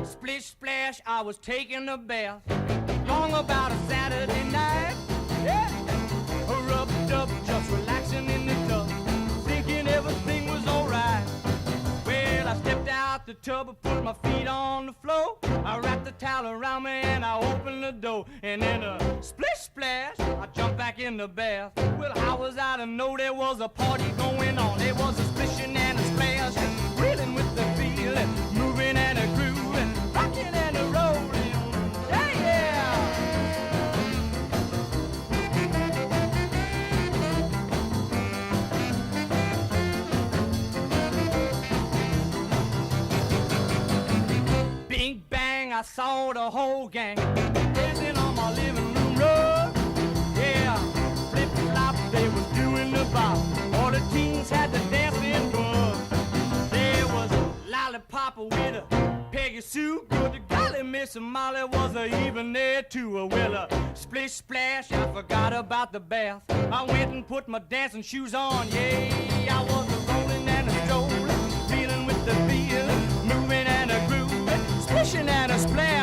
Splish, splash, I was taking a bath. Long about a Saturday night. Yeah. Rubbed up, just relaxing in the tub, thinking everything was alright. Well, I stepped out the tub and put my feet on the floor. I wrapped the towel around me and I opened the door. And then a splish splash, I jumped back in the bath. Well, how was I to know there was a party going on? There was a splishing and a splash, and reeling with the feeling, moving and a grooving, rocking and a rolling. Yeah, yeah. Bing bang, I saw the whole gang dancing on my living room rug. Yeah, flip flop, they was doing the bop. All the teens had the dancing bug. There was a lollipop with a Peggy Sue. Good to golly, Miss Molly was even there too. Well, a splish splash, I forgot about the bath. I went and put my dancing shoes on. Yeah, I was a rolling and a strolling, feeling with the feeling, moving and a grooving, splishing and a splash.